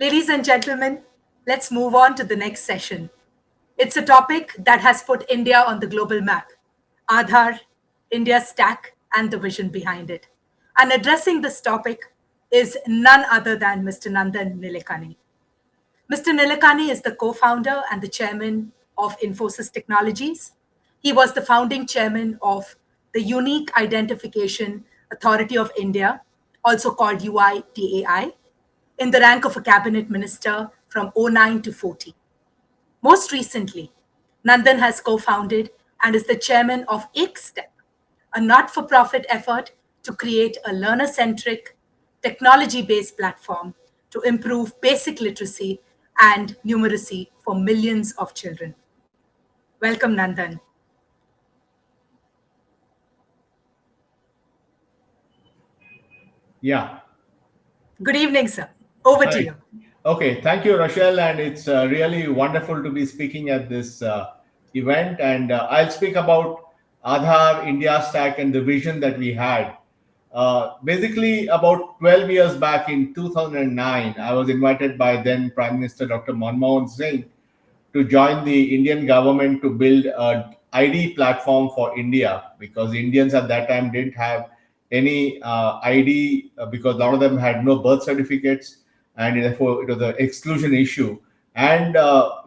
Ladies and gentlemen, let's move on to the next session. It's a topic that has put India on the global map: Aadhaar, India's stack, and the vision behind it. And addressing this topic is none other than Mr. Nandan Nilekani. Mr. Nilekani is the co founder and the chairman of Infosys Technologies. He was the founding chairman of the Unique Identification Authority of India, also called UIDAI, in the rank of a cabinet minister from '09 to '40. Most recently, Nandan has co founded and is the chairman of EkStep, a not for profit effort to create a learner centric, technology based platform to improve basic literacy and numeracy for millions of children. Welcome, Nandan. Yeah. Good evening, sir. Over to Hi. you. Okay. Thank you, Rochelle. And it's really wonderful to be speaking at this event. And I'll speak about Aadhaar, India Stack, and the vision that we had. Basically, about 12 years back in 2009, I was invited by then Prime Minister Dr. Manmohan Singh to join the Indian government to build a ID platform for India, because Indians at that time didn't have any ID, because a lot of them had no birth certificates, and therefore it was an exclusion issue. And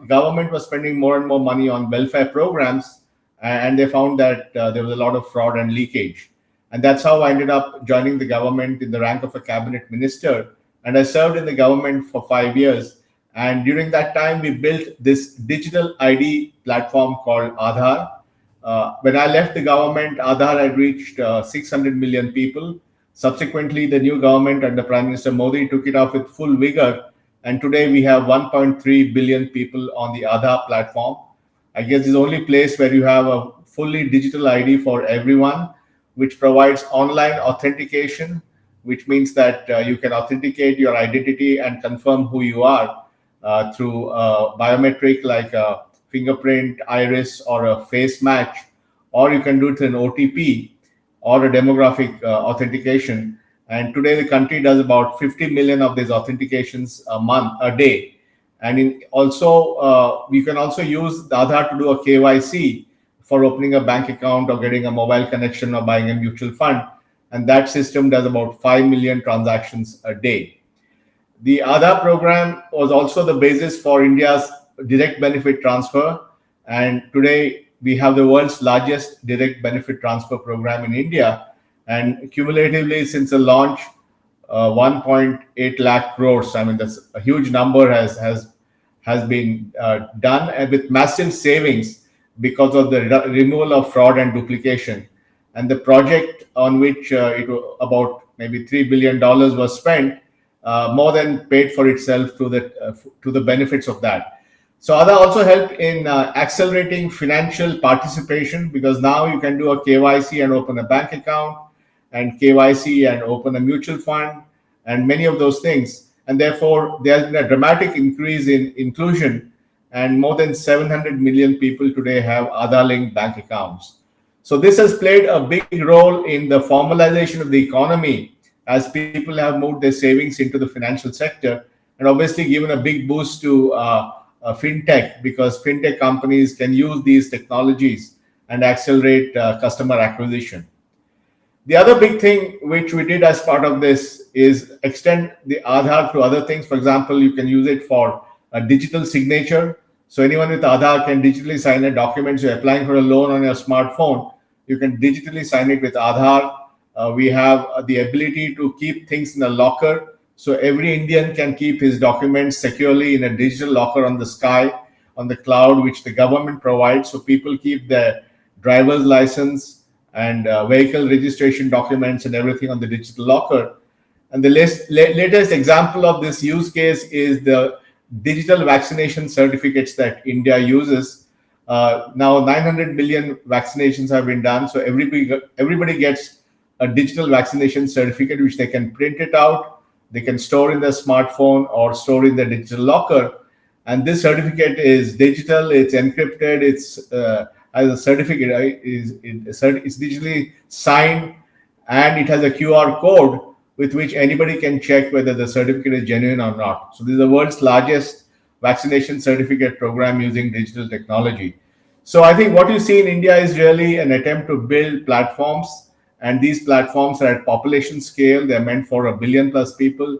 government was spending more and more money on welfare programs, and they found that there was a lot of fraud and leakage. And that's how I ended up joining the government in the rank of a cabinet minister. And I served in the government for 5 years. And during that time, we built this digital ID platform called Aadhaar. When I left the government, Aadhaar had reached 600 million people. Subsequently, the new government under Prime Minister Modi took it off with full vigor. And today we have 1.3 billion people on the Aadhaar platform. I guess it's the only place where you have a fully digital ID for everyone, which provides online authentication, which means that you can authenticate your identity and confirm who you are through biometric like a fingerprint, iris, or a face match, or you can do it through an OTP or a demographic authentication. And today the country does about 50 million of these authentications a day. And you can also use the Aadhaar to do a KYC for opening a bank account or getting a mobile connection or buying a mutual fund. And that system does about 5 million transactions a day. The Aadhaar program was also the basis for India's direct benefit transfer. And today we have the world's largest direct benefit transfer program in India. And cumulatively since the launch, 1.8 lakh crores. I mean, that's a huge number has been done, and with massive savings because of the removal of fraud and duplication. And the project on which about maybe $3 billion was spent more than paid for itself to the benefits of that. So Aadhaar also helped in accelerating financial participation, because now you can do a KYC and open a bank account, and KYC and open a mutual fund, and many of those things. And therefore, there has been a dramatic increase in inclusion, and more than 700 million people today have Aadhaar-linked bank accounts. So this has played a big role in the formalization of the economy, as people have moved their savings into the financial sector, and obviously given a big boost to fintech, because fintech companies can use these technologies and accelerate customer acquisition. The other big thing which we did as part of this is extend the Aadhaar to other things. For example, you can use it for a digital signature. So anyone with Aadhaar can digitally sign a document. So you're applying for a loan on your smartphone, you can digitally sign it with Aadhaar. We have the ability to keep things in a locker. So every Indian can keep his documents securely in a digital locker on the sky, on the cloud, which the government provides. So people keep their driver's license and vehicle registration documents and everything on the digital locker. And the latest example of this use case is the digital vaccination certificates that India uses. Now 900 million vaccinations have been done. So everybody gets a digital vaccination certificate, which they can print it out, they can store in their smartphone or store in their digital locker. And this certificate is digital, it's encrypted, it's as a certificate, it's digitally signed, and it has a QR code, with which anybody can check whether the certificate is genuine or not. So this is the world's largest vaccination certificate program using digital technology. So I think what you see in India is really an attempt to build platforms, and these platforms are at population scale. They're meant for 1 billion plus people.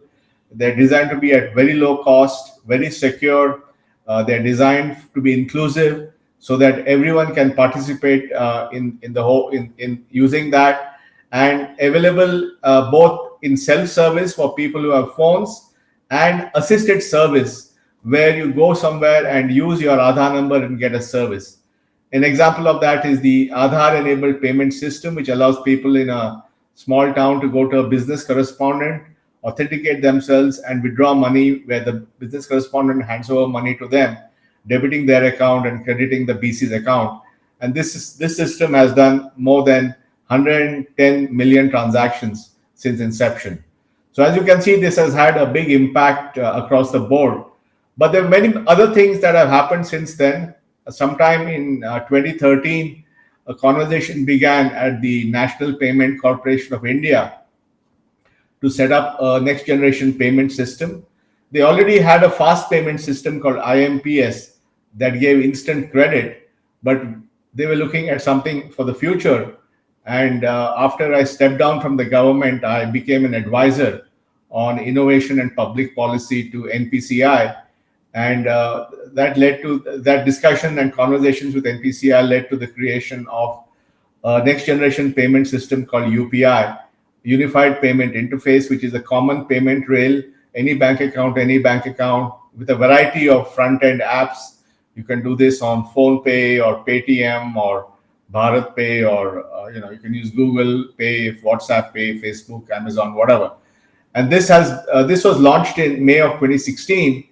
They're designed to be at very low cost, very secure. They're designed to be inclusive so that everyone can participate in using that, and available both in self-service for people who have phones and assisted service where you go somewhere and use your Aadhaar number and get a service. An example of that is the Aadhaar-enabled payment system, which allows people in a small town to go to a business correspondent, authenticate themselves, and withdraw money where the business correspondent hands over money to them, debiting their account and crediting the BC's account. And this system has done more than 110 million transactions since inception. So as you can see, this has had a big impact across the board. But there are many other things that have happened since then. Sometime in 2013, a conversation began at the National Payment Corporation of India to set up a next generation payment system. They already had a fast payment system called IMPS that gave instant credit, but they were looking at something for the future. And after I stepped down from the government, I became an advisor on innovation and public policy to NPCI. And that led to that discussion, and conversations with NPCI led to the creation of a next generation payment system called UPI, Unified Payment Interface, which is a common payment rail, any bank account with a variety of front end apps. You can do this on PhonePe or Paytm or Bharat Pay, or you can use Google Pay, WhatsApp Pay, Facebook, Amazon, whatever. And this was launched in May of 2016.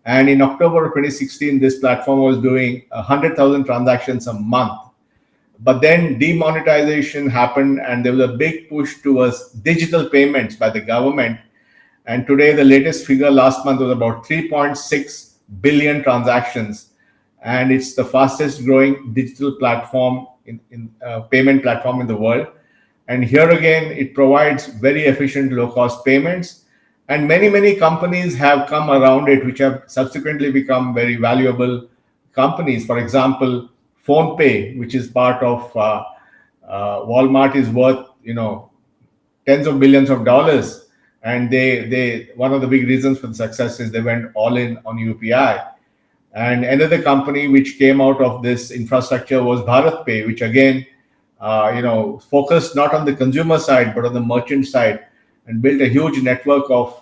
And in October of 2016, this platform was doing 100,000 transactions a month. But then demonetization happened, and there was a big push towards digital payments by the government. And today, the latest figure last month was about 3.6 billion transactions. And it's the fastest growing digital platform payment platform in the world. And here again, it provides very efficient, low-cost payments. And many companies have come around it, which have subsequently become very valuable companies. For example, PhonePe, which is part of Walmart, is worth tens of billions of dollars. And they one of the big reasons for the success is they went all in on UPI. And another company which came out of this infrastructure was Bharat Pay, which again, focused not on the consumer side but on the merchant side, and built a huge network of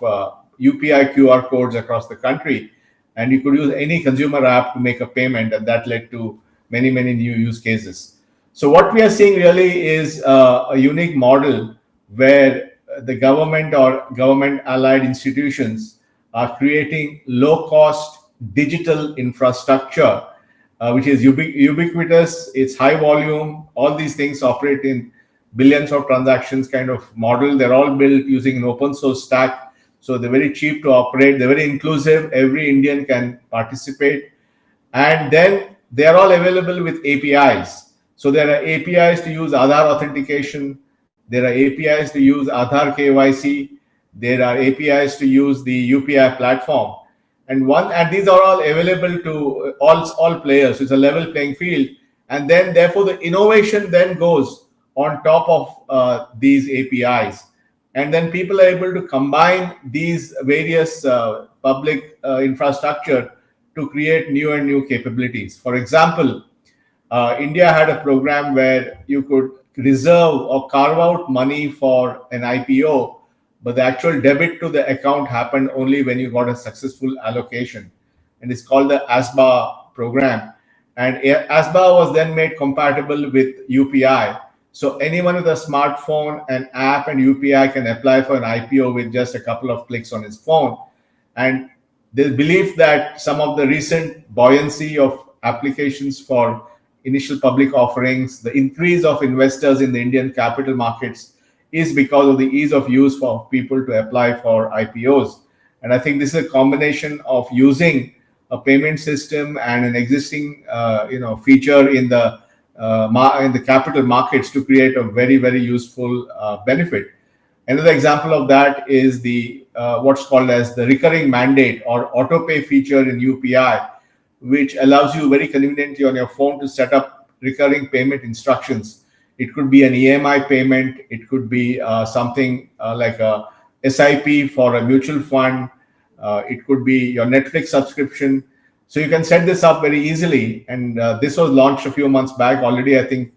UPI QR codes across the country. And you could use any consumer app to make a payment, and that led to many new use cases. So what we are seeing really is a unique model where the government or government allied institutions are creating low-cost digital infrastructure, which is ubiquitous, it's high volume, all these things operate in billions of transactions kind of model. They're all built using an open source stack. So they're very cheap to operate. They're very inclusive. Every Indian can participate. And then they're all available with APIs. So there are APIs to use Aadhaar authentication. There are APIs to use Aadhaar KYC. There are APIs to use the UPI platform. And these are all available to all players. So it's a level playing field. And then therefore the innovation then goes on top of these APIs. And then people are able to combine these various public infrastructure to create new capabilities. For example, India had a program where you could reserve or carve out money for an IPO, but the actual debit to the account happened only when you got a successful allocation. And it's called the ASBA program. And ASBA was then made compatible with UPI. So anyone with a smartphone, an app, and UPI can apply for an IPO with just a couple of clicks on his phone. And there's belief that some of the recent buoyancy of applications for initial public offerings, the increase of investors in the Indian capital markets, is because of the ease of use for people to apply for IPOs. And I think this is a combination of using a payment system and an existing feature in the capital markets to create a very useful benefit. Another example of that is the what's called as the recurring mandate or auto pay feature in UPI, which allows you very conveniently on your phone to set up recurring payment instructions. It could be an EMI payment, it could be something like a SIP for a mutual fund, it could be your Netflix subscription. So you can set this up very easily. And this was launched a few months back. Already, I think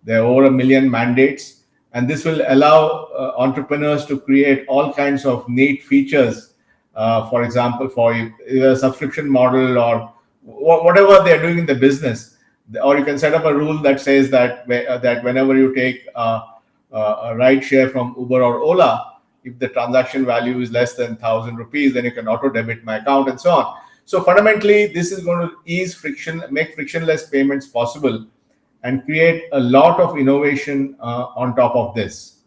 there are over 1 million mandates. And this will allow entrepreneurs to create all kinds of neat features, for example, for a subscription model or whatever they're doing in the business. Or you can set up a rule that says that whenever you take a ride share from Uber or Ola, if the transaction value is less than 1,000 rupees, then you can auto debit my account and so on. So fundamentally, this is going to ease friction, make frictionless payments possible, and create a lot of innovation on top of this.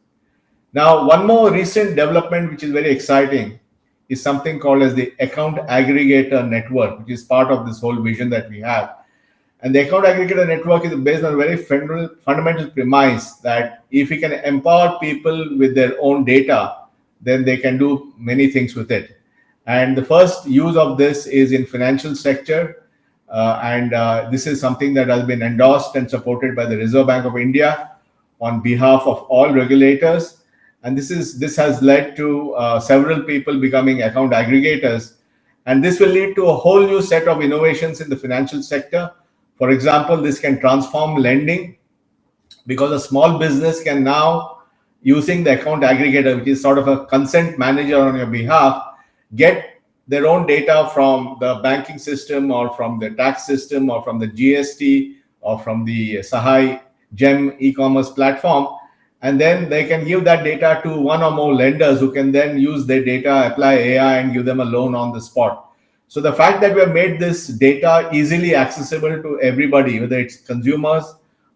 Now, one more recent development which is very exciting is something called as the account aggregator network, which is part of this whole vision that we have. And the account aggregator network is based on a very fundamental premise that if we can empower people with their own data, then they can do many things with it. And the first use of this is in financial sector. This is something that has been endorsed and supported by the Reserve Bank of India on behalf of all regulators. And this has led to several people becoming account aggregators. And this will lead to a whole new set of innovations in the financial sector. For example, this can transform lending because a small business can now, using the account aggregator, which is sort of a consent manager on your behalf, get their own data from the banking system or from the tax system or from the GST or from the Sahai GEM e-commerce platform. And then they can give that data to one or more lenders who can then use their data, apply AI, and give them a loan on the spot. So the fact that we have made this data easily accessible to everybody, whether it's consumers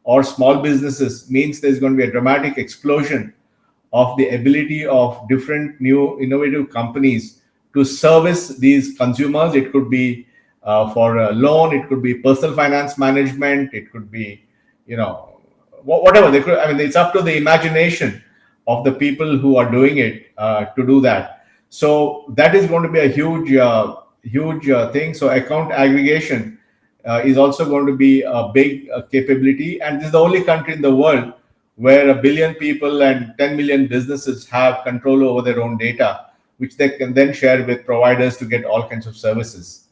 or small businesses, means there's going to be a dramatic explosion of the ability of different new innovative companies to service these consumers. It could be for a loan, it could be personal finance management, it could be, whatever they could. I mean, it's up to the imagination of the people who are doing it to do that. So that is going to be a huge thing. So account aggregation is also going to be a big capability. And this is the only country in the world where 1 billion people and 10 million businesses have control over their own data, which they can then share with providers to get all kinds of services.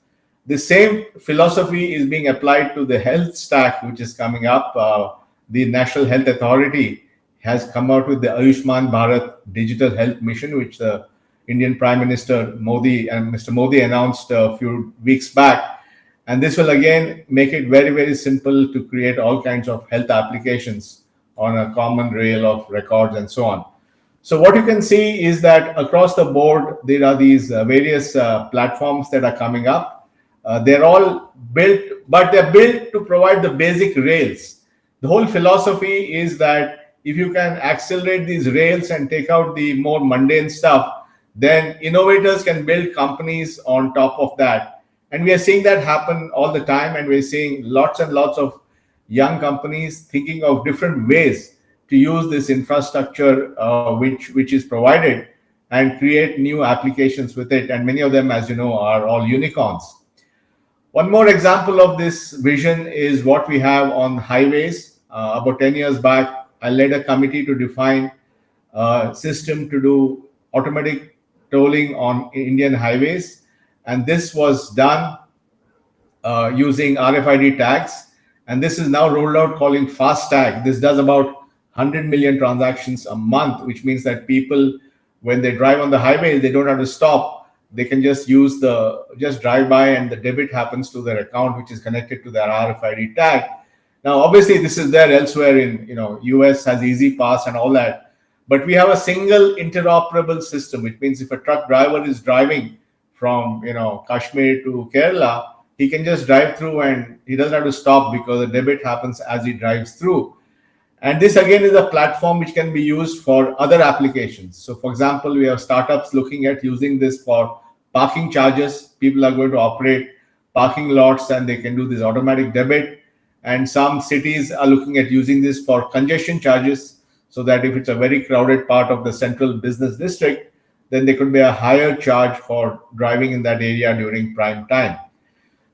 The same philosophy is being applied to the health stack, which is coming up. The National Health Authority has come out with the Ayushman Bharat Digital Health Mission, which the Indian Prime Minister Modi and Mr. Modi announced a few weeks back. And this will again make it very, very simple to create all kinds of health applications on a common rail of records and so on. So what you can see is that across the board, there are these various platforms that are coming up. They're all built, but they're built to provide the basic rails. The whole philosophy is that if you can accelerate these rails and take out the more mundane stuff, then innovators can build companies on top of that. And we are seeing that happen all the time. And we're seeing lots and lots of young companies thinking of different ways to use this infrastructure which is provided and create new applications with it. And many of them, as you know, are all unicorns. One more example of this vision is what we have on highways. About 10 years back, I led a committee to define a system to do automatic tolling on Indian highways. And this was done using RFID tags. And this is now rolled out calling FASTag. This does about 100 million transactions a month, which means that people, when they drive on the highway, they don't have to stop. They can just drive by and the debit happens to their account, which is connected to their RFID tag. Now, obviously, this is there elsewhere in, US has Easy Pass and all that. But we have a single interoperable system, which means if a truck driver is driving from, Kashmir to Kerala, he can just drive through and he doesn't have to stop because the debit happens as he drives through. And this again is a platform which can be used for other applications. So for example, we have startups looking at using this for parking charges. People are going to operate parking lots and they can do this automatic debit. And some cities are looking at using this for congestion charges. so that if it's a very crowded part of the central business district, then there could be a higher charge for driving in that area during prime time.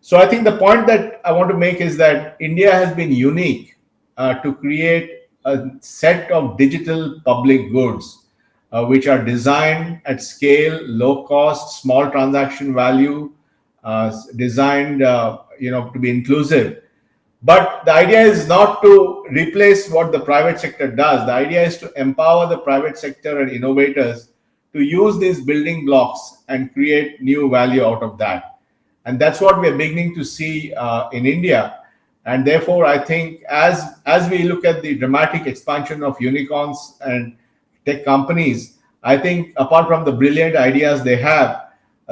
So I think the point that I want to make is that India has been unique to create a set of digital public goods which are designed at scale, low cost, small transaction value, designed to be inclusive. But the idea is not to replace what the private sector does. The idea is to empower the private sector and innovators to use these building blocks and create new value out of that. And that's what we're beginning to see in India. And therefore, I think as we look at the dramatic expansion of unicorns and tech companies, I think apart from the brilliant ideas they have,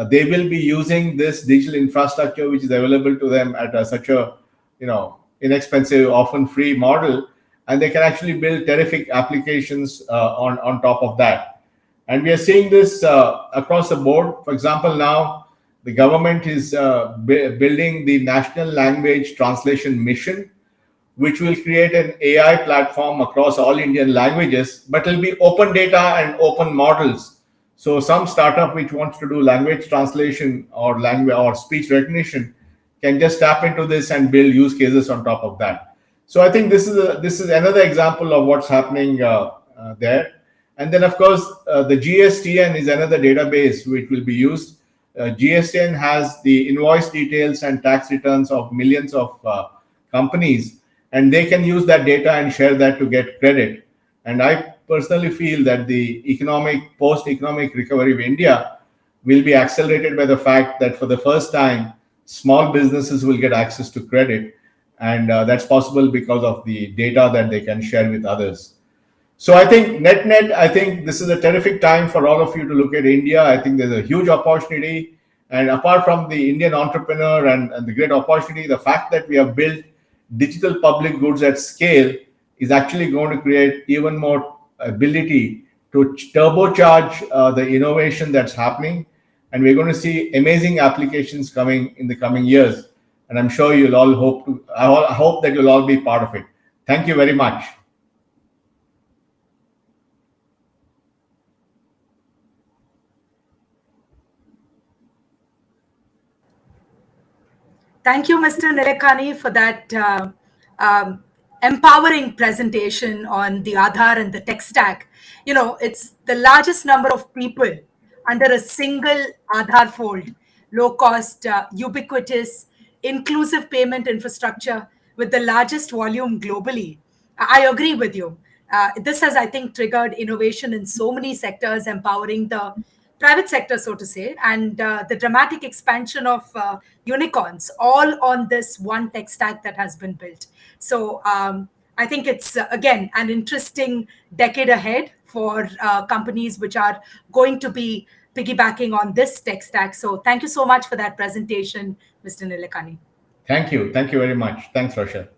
they will be using this digital infrastructure which is available to them at such a inexpensive, often free model, and they can actually build terrific applications on top of that. And we are seeing this across the board. For example, now the government is building the National Language Translation Mission, which will create an AI platform across all Indian languages, but it'll be open data and open models. So some startup which wants to do language translation or language or speech recognition can just tap into this and build use cases on top of that. So I think this is another example of what's happening there. And then of course the GSTN is another database which will be used. GSTN has the invoice details and tax returns of millions of companies, and they can use that data and share that to get credit. And I personally feel that the post-economic recovery of India will be accelerated by the fact that for the first time, small businesses will get access to credit. And that's possible because of the data that they can share with others. So I think net, I think this is a terrific time for all of you to look at India. I think there's a huge opportunity. And apart from the Indian entrepreneur and the great opportunity, the fact that we have built digital public goods at scale is actually going to create even more ability to turbocharge the innovation that's happening. And we're going to see amazing applications coming in the coming years. And I'm sure you'll all I hope that you'll all be part of it. Thank you very much. Thank you, Mr. Nilekani, for that empowering presentation on the Aadhaar and the tech stack. It's the largest number of people under a single Aadhaar fold, low cost, ubiquitous, inclusive payment infrastructure with the largest volume globally. I agree with you. This has, I think, triggered innovation in so many sectors, empowering the private sector, so to say, and the dramatic expansion of unicorns, all on this one tech stack that has been built. So I think it's, again, an interesting decade ahead for companies which are going to be piggybacking on this tech stack. So thank you so much for that presentation, Mr. Nilekani. Thank you. Thank you very much. Thanks, Rasha.